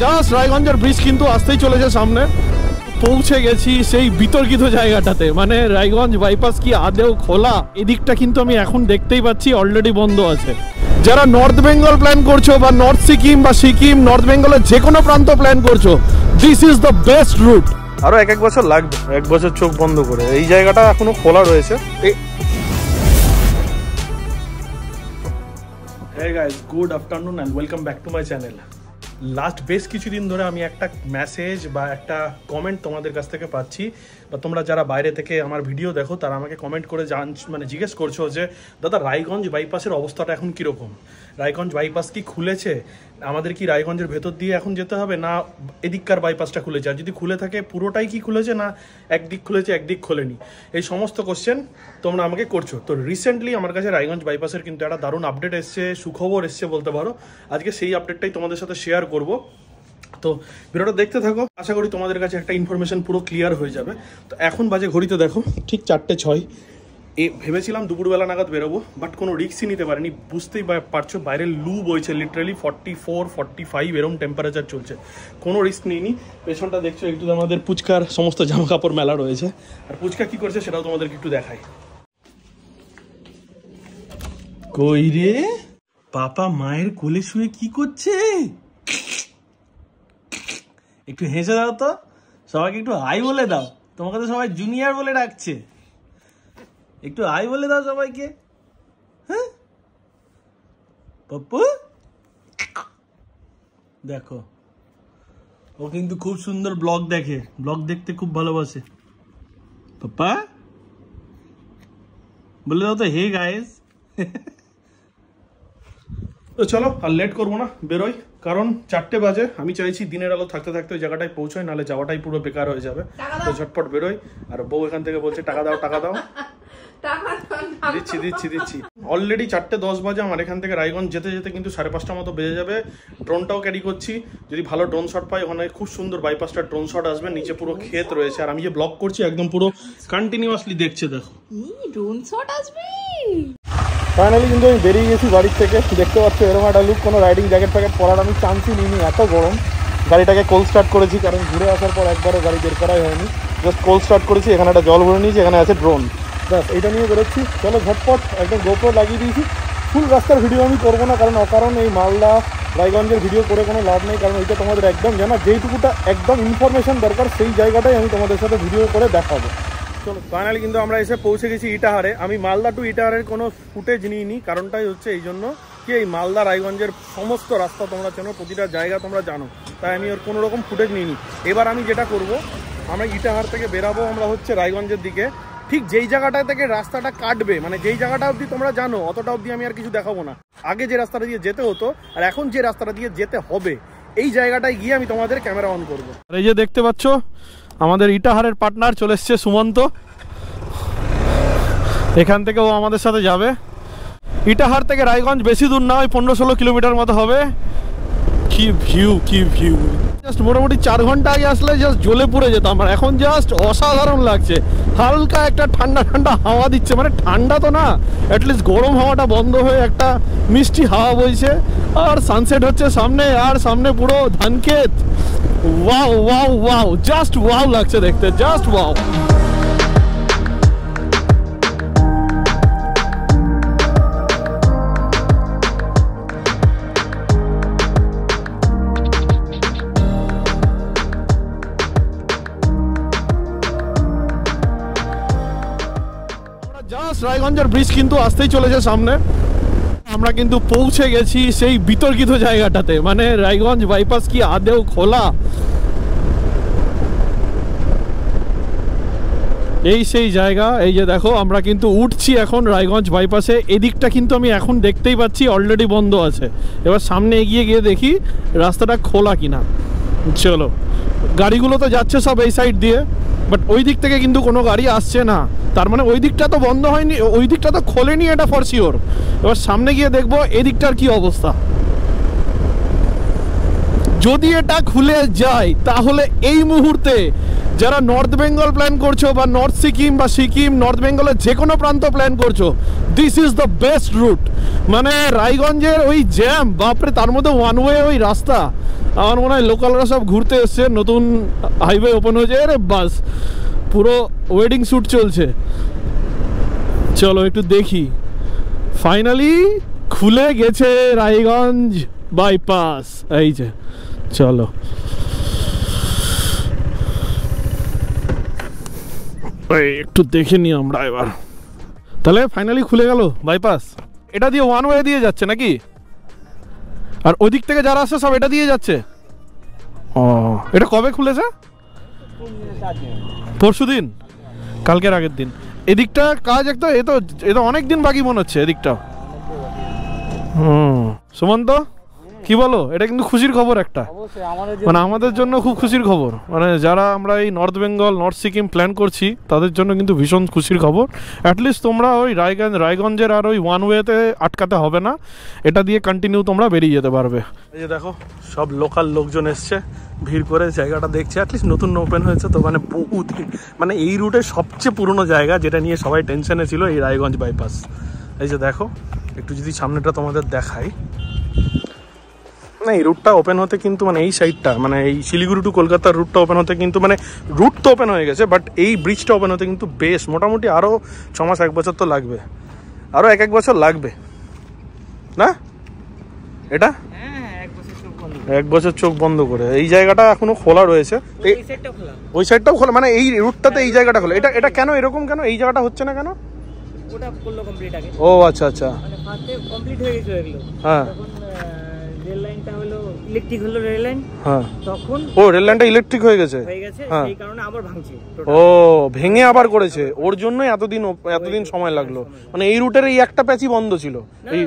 Just রায়গঞ্জের bridge কিন্তু আসতেই চলেছে সামনে। পৌঁছে গেছি সেই বিতর্কিত জায়গাটাতে, মানে রায়গঞ্জ বাইপাস কি আদেও খোলা? এদিকটা কিন্তু আমি এখন দেখতেই পাচ্ছি অলরেডি বন্ধ আছে। যারা নর্থ বেঙ্গল প্ল্যান করছো বা নর্থ সিকিম বা সিকিম, নর্থ বেঙ্গলের যে কোনো প্রান্ত প্ল্যান করছো, this is the best route. আরো এক বছর লাগবে, এক বছর চোখ বন্ধ করে। এই জায়গাটা এখনো খোলা রয়েছে। Hey guys, good afternoon and welcome back to my channel. Last বেশ কিছুদিন ধরে আমি একটা মেসেজ বা একটা কমেন্ট তোমাদের কাছ থেকে পাচ্ছি, বা তোমরা যারা বাইরে থেকে আমার ভিডিও দেখো তারা আমাকে কমেন্ট করে জিজ্ঞেস করছো যে দাদা রায়গঞ্জ বাইপাসের অবস্থাটা এখন কীরকম, রায়গঞ্জ বাইপাস কি খুলেছে, আমাদের কি রায়গঞ্জের ভেতর দিয়ে এখন যেতে হবে, না এদিককার বাইপাসটা খুলেছে, আর যদি খুলে থাকে পুরোটাই কি খুলেছে, না একদিক খুলেছে একদিক খোলেনি। এই সমস্ত কোশ্চেন তোমরা আমাকে করছো। তো রিসেন্টলি আমার কাছে রায়গঞ্জ বাইপাসের কিন্তু একটা দারুণ আপডেট এসছে, সুখবর এসছে বলতে পারো। আজকে সেই আপডেটটাই তোমাদের সাথে শেয়ার করব। তো ভিডিওটা দেখতে থাকো, আশা করি তোমাদের কাছে একটা ইনফরমেশন পুরো ক্লিয়ার হয়ে যাবে। তো এখন বাজে ঘড়িতে দেখো ঠিক 4:06। ভেবেছিলাম দুপুরবেলা নাগাদ বেরোবো, বাট কোনো রিস্কই নিতে পারিনি। বুঝতেই পারছো বাইরে লু বইছে, লিটারালি 44-45 এরকম টেম্পারেচার চলছে। কোনো রিস্ক নিইনি। পেছনটা দেখছো একটু আমাদের পুচকার সমস্ত জামা কাপড় মেলা রয়েছে, আর পুচকা কি করছে সেটাও তোমাদেরকে একটু দেখাই। কই রে পাপা মায়ের কোলে শুয়ে কি করছে? একটু হেসে দাও তো, সবাইকে একটু হাই বলে দাও। তোমাকে তো সবাই জুনিয়র বলে ডাকছে, একটু হাই বলে দাও সবাইকে। হ্যাঁ পপ্পু, দেখো ও কিন্তু খুব সুন্দর ব্লগ দেখে, ব্লগ দেখতে খুব ভালোবাসে। পাপ্পা বলে দাও তো হে গাইস। তো চলো আর লেট করবো না, বেরোই। কারণ 4টে বাজে, আমি চাইছি দিনের আলো থাকতে থাকতে ওই জায়গাটায় পৌঁছায়, নাহলে যাওয়াটাই পুরো বেকার হয়ে যাবে। তো ঝটপট বেরোই। আর বউ এখান থেকে বলছে টাকা দাও টাকা দাও। দিচ্ছি। অলরেডি 4:10 বাজে। আমার এখান থেকে রায়গঞ্জ যেতে যেতে কিন্তু 5:30 মতো বেজে যাবে। ড্রোনটাও ক্যারি করছি, যদি ভালো ড্রোন শট পাই ওখানে খুব সুন্দর বাইপাসটা ড্রোন শট আসবে। নিচে পুরো ক্ষেত রয়েছে, আর আমি যে ব্লগ করছি একদম পুরো কন্টিনিউয়াসলি দেখছে। দেখো ড্রোন শট আসবে। ফাইনালি কিন্তু আমি বেরিয়ে গেছি বাড়ির থেকে। দেখতে পাচ্ছি এরকম একটা লুক, কোনো রাইডিং জ্যাকেট ফ্যাকেট পরার আমি চান্সই নিইনি, এত গরম। গাড়িটাকে কোল্ড স্টার্ট করেছি, কারণ ঘুরে আসার পর একবারও গাড়ি বের করাই হয়নি। জাস্ট কোল্ড স্টার্ট করেছি, এখানে একটা জল ভরে নিয়েছি, এখানে আছে ড্রোন। ব্যাস এইটা নিয়ে বেরোচ্ছি। চলো ঝটপট একদম গোপ্রো লাগিয়ে দিয়েছি। ফুল রাস্তার ভিডিও আমি করবো না, কারণ অকারণ এই মালদা রায়গঞ্জের ভিডিও করে কোনো লাভ নেই। কারণ এইটা তোমাদের একদম জানা, যেইটুকুটা একদম ইনফরমেশন দরকার সেই জায়গাটাই আমি তোমাদের সাথে ভিডিও করে দেখাবো। চলো ফাইনালি কিন্তু আমরা এসে পৌঁছে গেছি ইটাহারে। আমি মালদা টু ইটাহারের কোনো ফুটেজ নিইনি, কারণটাই হচ্ছে এই জন্য কি এই মালদা রায়গঞ্জের সমস্ত রাস্তা তোমরা চেনো, প্রতিটা জায়গা তোমরা জানো, তাই আমি ওর কোনো রকম ফুটেজ নিইনি। এবার আমি যেটা করব, আমরা ইটাহার থেকে বেরাবো আমরা হচ্ছে রায়গঞ্জের দিকে। ঠিক যেই জায়গাটা থেকে রাস্তাটা কাটবে, মানে যেই জায়গাটা অবধি তোমরা জানো অতটা অবধি আমি আর কিছু দেখাবো না। আগে যে রাস্তাটা দিয়ে যেতে হতো আর এখন যে রাস্তাটা দিয়ে যেতে হবে, এই জায়গাটায় গিয়ে আমি তোমাদের ক্যামেরা অন করবো। এই যে দেখতে পাচ্ছ আমাদের ইটাহারের পার্টনার চলে এসছে সুমন্ত। এখান থেকে ও আমাদের সাথে যাবে। ইটাহার থেকে রায়গঞ্জ বেশি দূর না, ওই 15-16 কিলোমিটার মতো হবে। কি ভিউ জাস্ট মোটামুটি 4 ঘন্টা আগে আসলে জাস্ট জ্বলে পুড়ে যেতাম, আর এখন জাস্ট অসাধারণ লাগছে। হালকা একটা ঠান্ডা ঠান্ডা হাওয়া দিচ্ছে, মানে ঠান্ডা তো না, অ্যাটলিস্ট গরম হাওয়াটা বন্ধ হয়ে একটা মিষ্টি হাওয়া বইছে। আর সানসেট হচ্ছে সামনে, আর সামনে পুরো ধানক্ষেত। ওয়াও জাস্ট ওয়াও লাগছে দেখতে, জাস্ট ওয়াও। রায়গঞ্জের ব্রিজ কিন্তু আসতেই চলেছে সামনে। আমরা কিন্তু পৌঁছে গেছি সেই বিতর্কিত জায়গাটাতে, মানে রায়গঞ্জ বাইপাস কি আদেও খোলা? এই সেই জায়গা। এই যে দেখো আমরা কিন্তু উঠছি এখন রায়গঞ্জ বাইপাসে। এদিকটা কিন্তু আমি এখন দেখতেই পাচ্ছি অলরেডি বন্ধ আছে। এবার সামনে এগিয়ে গিয়ে দেখি রাস্তাটা খোলা কিনা। চলো, গাড়িগুলো তো যাচ্ছে সব এই সাইড দিয়ে, বাট ওই দিক থেকে কিন্তু কোনো গাড়ি আসছে না। তার মানে ওই দিকটা তো বন্ধ হয়নি, ওই দিকটা তো খোলেনি, এটা ফর শিওর। এবার সামনে গিয়ে দেখবো এদিকটার কি অবস্থা। যদি এটা খুলে যায় তাহলে এই মুহূর্তে যারা নর্থ বেঙ্গল প্ল্যান করছো বা নর্থ সিকিম বা সিকিম নর্থ বেঙ্গলের যে কোনো প্রান্ত প্ল্যান করছো, this is the best route. মানে রায়গঞ্জের ওই জ্যাম, বাপরে, তার মধ্যে ওয়ান ওয়ে ওই রাস্তা, আমার মনে হয় লোকালরা সব ঘুরতে এসছে, নতুন হাইওয়ে ওপেন হয়েছে, রে বাস পুরো ওয়েডিং শ্যুট চলছে। চলো একটু দেখি, ফাইনালি খুলে গেছে রায়গঞ্জ বাইপাস, এই যে, চলো একটু দেখে নিই আমরা এবার। তাহলে ফাইনালি খুলে গেল বাইপাস। এটা দিয়ে ওয়ান ওয়ে দিয়ে যাচ্ছে নাকি? আর ওদিক থেকে যারা আসছে সব এটা দিয়ে যাচ্ছে? ও, এটা কবে খুলেছে? পরশুদিন, কালকের আগের দিন। এদিকটা কাজ একটা, এ তো অনেক দিন বাকি মনে হচ্ছে এদিকটা। সুমন্ত কি বলো, এটা কিন্তু খুশির খবর একটা, মানে আমাদের জন্য খুব খুশির খবর। মানে যারা আমরা এই north Bengal north Sikkim plan করছি তাদের জন্য কিন্তু ভীষণ খুশির খবর। অ্যাটলিস্ট তোমরা ওই রায়গঞ্জের আর ওই ওয়ান ওয়েতে আটকাতে হবে না, এটা দিয়ে কন্টিনিউ তোমরা বেরিয়ে যেতে পারবে। এই যে দেখো সব লোকাল লোকজন এসছে, ভিড় করে জায়গাটা দেখছে। অ্যাটলিস্ট নতুন ওপেন হয়েছে তো, মানে বহুত, মানে এই রুটের সবচেয়ে পুরনো জায়গা যেটা নিয়ে সবাই টেনশনে ছিল, এই রায়গঞ্জ বাইপাস। এই যে দেখো, একটু যদি সামনেটা তোমাদের দেখাই, না এই রুটটা ওপেন হতে কিন্তু, মানে এই সাইডটা, মানে এই শিলিগুড়ি টু কলকাতার রুটটা ওপেন হতে কিন্তু, মানে রুট তো ওপেন হয়ে গেছে, বাট এই ব্রিজটা ওপেন হতে কিন্তু বেশ মোটামুটি আরও 6 মাস 1 বছর তো লাগবে, আরও 1 বছর লাগবে না? এটা 1 বছর চোখ বন্ধ করে, এই জায়গাটা এখনো খোলা রয়েছে, ওই সাইডটাও খোলা, মানে এই রুটটাতে এই জায়গাটা খোলা। এটা কেন এরকম, কেন এই জায়গাটা হচ্ছে না কেন? ও আচ্ছা আচ্ছা, হ্যাঁ রেল লাইনটা হলো ইলেকট্রিক, হলো রেল লাইন, হ্যাঁ তখন ও রেল লাইনটা ইলেকট্রিক হয়ে গেছে, হ্যাঁ সেই কারণে আবার ভাঙছে। ও ভেঙে আবার করেছে, ওর জন্যই এতদিন সময় লাগলো। মানে এই রুটের এই একটা প্যাচই বন্ধ ছিল, এই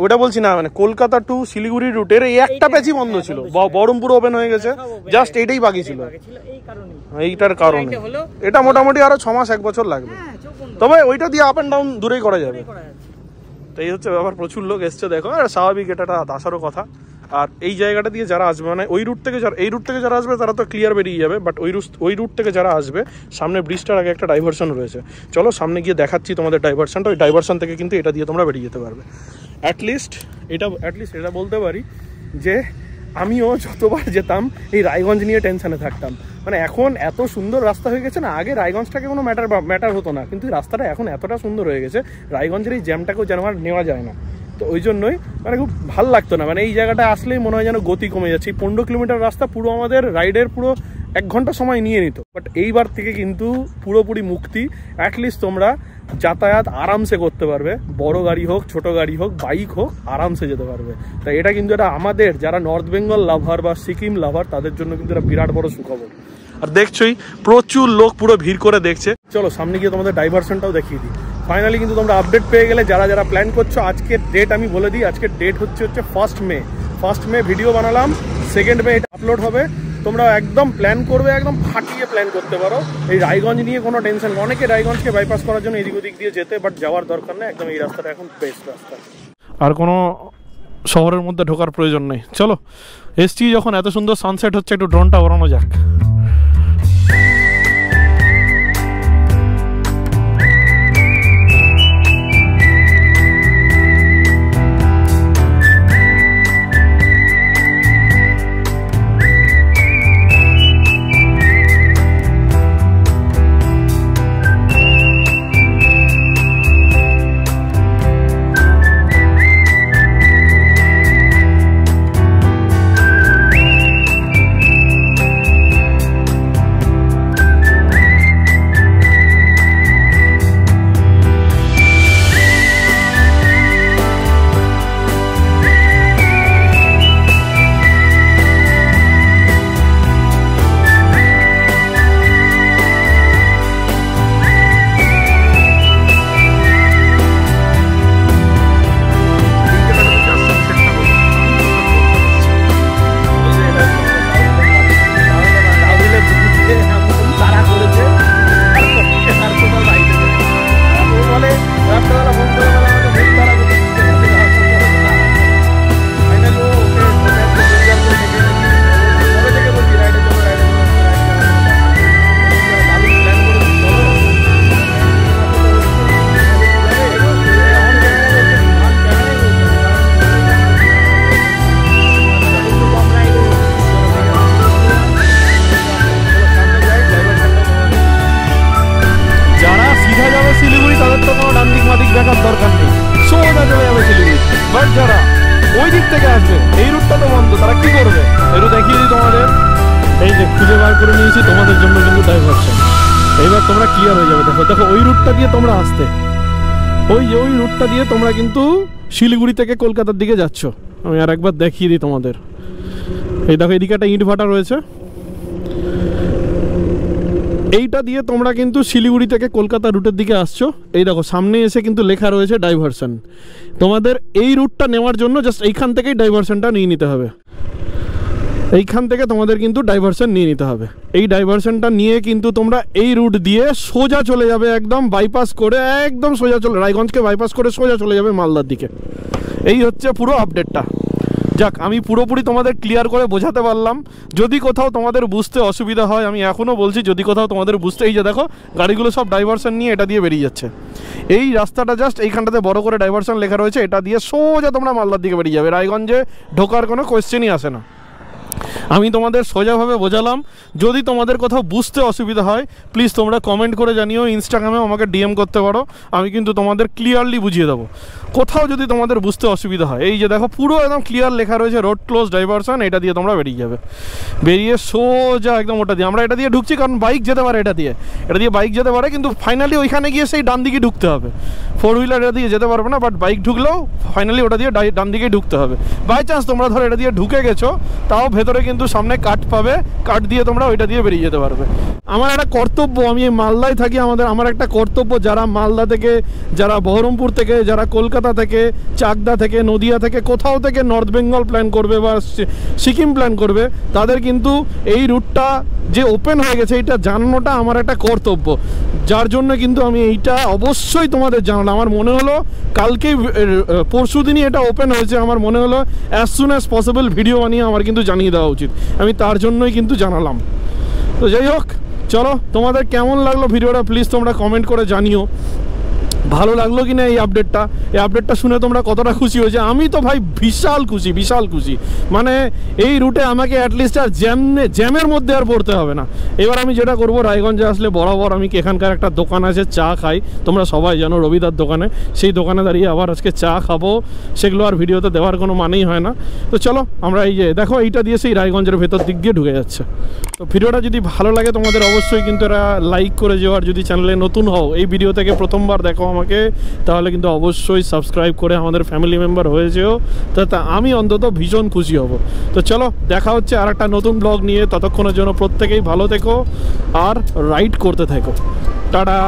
ওটা বলছি না, মানে কলকাতা টু শিলিগুড়ি রুটের এই একটা প্যাচই বন্ধ ছিল, বহরমপুর ওপেন হয়ে গেছে, জাস্ট এইটাই বাকি ছিল, এইটার কারণে। এটা মোটামুটি আরো 6 মাস 1 বছর লাগবে, তবে ওইটা দিয়ে আপ এন্ড ডাউন দূরেই করা যাবে। তো এই হচ্ছে ব্যাপার, প্রচুর লোক এসছে দেখো, আর স্বাভাবিক, এটা আসারও কথা। আর এই জায়গাটা দিয়ে যারা আসবে, মানে ওই রুট থেকে যারা আসবে তারা তো ক্লিয়ার বেরিয়ে যাবে, বাট ওই রুট থেকে যারা আসবে, সামনে ব্রিজটার আগে একটা ডাইভারশন রয়েছে, চলো সামনে গিয়ে দেখাচ্ছি তোমাদের ডাইভারশনটা। ওই ডাইভারশন থেকে কিন্তু এটা দিয়ে তোমরা বেরিয়ে যেতে পারবে। অ্যাটলিস্ট এটা বলতে পারি যে আমিও যতবার যেতাম এই রায়গঞ্জ নিয়ে টেনশনে থাকতাম। মানে এখন এত সুন্দর রাস্তা হয়ে গেছে না, আগে রায়গঞ্জটাকে কোনো ম্যাটার হতো না, কিন্তু রাস্তাটা এখন এতটা সুন্দর হয়ে গেছে, রায়গঞ্জের এই জ্যামটাকেও যেন আর নেওয়া যায় না। তো ওই জন্যই মানে খুব ভাল লাগতো না, মানে এই জায়গাটা আসলেই মনে হয় যেন গতি কমে যাচ্ছে। 15 কিলোমিটার রাস্তা পুরো আমাদের রাইডের পুরো 1 ঘন্টা সময় নিয়ে নিত, বাট এইবার থেকে কিন্তু পুরোপুরি মুক্তি। অ্যাটলিস্ট তোমরা যাতায়াত আরামসে করতে পারবে, বড় গাড়ি হোক, ছোট গাড়ি হোক, বাইক হোক, আরামসে যেতে পারবে। তাই এটা কিন্তু এটা আমাদের যারা নর্থ বেঙ্গল লাভার বা সিকিম লাভার তাদের জন্য কিন্তু এটা বিরাট বড় সুখবর। আর দেখছোই প্রচুর লোক পুরো ভিড় করে দেখছে। চলো সামনে গিয়ে তোমাদের ডাইভারশনটাও দেখিয়ে দিই। ফাইনালি কিন্তু তোমরা আপডেট পেয়ে গেলে, যারা প্ল্যান করছো। আজকের ডেট আমি বলে দিই, আজকের ডেট হচ্ছে 1 মে ভিডিও বানালাম, 2 মে এটা আপলোড হবে। তোমরা একদম প্ল্যান করবে, একদম ফাটিয়ে প্ল্যান করতে পারো। এই রায়গঞ্জ নিয়ে কোনো টেনশন, অনেকে রায়গঞ্জকে বাইপাস করার জন্য এদিক ওদিক দিয়ে যেতে, বাট যাওয়ার দরকার নেই, একদম এই রাস্তাটা এখন বেস্ট রাস্তা, আর কোনো শহরের মধ্যে ঢোকার প্রয়োজন নেই। চলো এসছি যখন, এত সুন্দর সানসেট হচ্ছে, একটু ড্রোনটা ওড়ানো যাক। একটু দেখিয়ে দিই তোমাদের, এই যে খুঁজে বার করে নিয়েছি তোমাদের জন্য কিন্তু ডাইভারশন। এইবার তোমরা ক্লিয়ার হয়ে যাবে। দেখো দেখো ওই রুটটা দিয়ে তোমরা আসতে, ওই যে ওই রুটটা দিয়ে তোমরা কিন্তু শিলিগুড়ি থেকে কলকাতার দিকে যাচ্ছ। আমি আর একবার দেখিয়ে দিই তোমাদের। এই দেখো এদিকে একটা ইট ভাটা রয়েছে, এইটা দিয়ে তোমরা কিন্তু শিলিগুড়ি থেকে কলকাতা রুটের দিকে আসছো। এই দেখো সামনে এসে কিন্তু লেখা রয়েছে ডাইভারশন। তোমাদের এই রুটটা নেওয়ার জন্য জাস্ট এইখান থেকেই ডাইভারশনটা নিয়ে নিতে হবে। এইখান থেকে তোমাদের কিন্তু ডাইভারশন নিয়ে নিতে হবে। এই ডাইভারশনটা নিয়ে কিন্তু তোমরা এই রুট দিয়ে সোজা চলে যাবে, একদম বাইপাস করে একদম সোজা চলে, রায়গঞ্জকে বাইপাস করে সোজা চলে যাবে মালদার দিকে। এই হচ্ছে পুরো আপডেটটা। যাক, আমি পুরোপুরি তোমাদের ক্লিয়ার করে বোঝাতে পারলাম। যদি কোথাও তোমাদের বুঝতে অসুবিধা হয়, আমি এখনও বলছি, যদি কোথাও তোমাদের বুঝতে, এই যে দেখো গাড়িগুলো সব ডাইভারশন নিয়ে এটা দিয়ে বেরিয়ে যাচ্ছে। এই রাস্তাটা জাস্ট এইখানটাতে বড় করে ডাইভারশন লেখা রয়েছে, এটা দিয়ে সোজা তোমরা মালদার দিকে বেরিয়ে যাবে। রায়গঞ্জে ঢোকার কোনো কোয়েশ্চেনই আসে না। আমি তোমাদের সোজাভাবে বোঝালাম। যদি তোমাদের কোথাও বুঝতে অসুবিধা হয় প্লিজ তোমরা কমেন্ট করে জানিও, ইনস্টাগ্রামেও আমাকে ডিএম করতে পারো, আমি কিন্তু তোমাদের ক্লিয়ারলি বুঝিয়ে দেবো। কোথাও যদি তোমাদের বুঝতে অসুবিধা হয়, এই যে দেখো পুরো একদম ক্লিয়ার লেখা রয়েছে রোড ক্লোজ ডাইভারশন, এটা দিয়ে তোমরা বেরিয়ে যাবে। বেরিয়ে সোজা একদম ওটা দিয়ে, আমরা এটা দিয়ে ঢুকছি কারণ বাইক যেতে পারে, এটা দিয়ে বাইক যেতে পারে, কিন্তু ফাইনালি ওইখানে গিয়ে সেই ডান দিকে ঢুকতে হবে। 4 হুইলার এটা দিয়ে যেতে পারবে না, বাট বাইক ঢুকলেও ফাইনালি ওটা দিয়ে ডান দিকেই ঢুকতে হবে। বাই চান্স তোমরা ধরো এটা দিয়ে ঢুকে গেছো, তাও ভেতরে কিন্তু সামনে কাট পাবে, কাট দিয়ে তোমরা ওইটা দিয়ে বেরিয়ে যেতে পারবে। আমার একটা কর্তব্য, আমি মালদায় থাকি, আমার একটা কর্তব্য, যারা মালদা থেকে, যারা বহরমপুর থেকে, যারা কলকাতা থেকে, চাকদা থেকে, নদিয়া থেকে, কোথাও থেকে নর্থ বেঙ্গল প্ল্যান করবে বা সিকিম প্ল্যান করবে, তাদের কিন্তু এই রুটটা যে ওপেন হয়ে গেছে এটা জানানোটা আমার একটা কর্তব্য। যার জন্য কিন্তু আমি এইটা অবশ্যই তোমাদের জানালাম। আমার মনে হলো কালকেই, পরশু দিনই এটা ওপেন হয়েছে, আমার মনে হলো as soon as possible video বানিয়ে আমার কিন্তু জানিয়ে দেওয়া উচিত। আমি তার জন্যই কিন্তু জানালাম। তো যাই হোক, চলো তোমাদের কেমন লাগলো ভিডিওটা প্লিজ তোমরা কমেন্ট করে জানিও। ভালো লাগলো কি না এই আপডেটটা শুনে তোমরা কতটা খুশি হয়েছে? আমি তো ভাই বিশাল খুশি। মানে এই রুটে আমাকে অ্যাটলিস্ট আর জ্যামের মধ্যে আর পড়তে হবে না। এবার আমি যেটা করব, রায়গঞ্জে আসলে বরাবর আমি এখানকার একটা দোকান আছে চা খাই, তোমরা সবাই জানো রবিদার দোকানে, সেই দোকানে দাঁড়িয়ে আবার আজকে চা খাবো, সেগুলো আর ভিডিওতে দেওয়ার কোনো মানেই হয় না। তো চলো আমরা এই যে দেখো এইটা দিয়ে সেই রায়গঞ্জের ভেতর দিক দিয়ে ঢুকে যাচ্ছে। তো ভিডিওটা যদি ভালো লাগে তোমাদের অবশ্যই কিন্তু এরা লাইক করে যেও, আর যদি চ্যানেলে নতুন হও, এই ভিডিও থেকে প্রথমবার দেখো আমাকে, তাহলে কিন্তু অবশ্যই সাবস্ক্রাইব করে আমাদের ফ্যামিলি মেম্বার হয়ে যেও, তা আমি অন্তত ভীষণ খুশি হব। তো চলো দেখা হচ্ছে আর একটা নতুন ব্লগ নিয়ে, ততক্ষণের জন্য প্রত্যেকেই ভালো থেকো আর রাইড করতে থেকো। টাটা।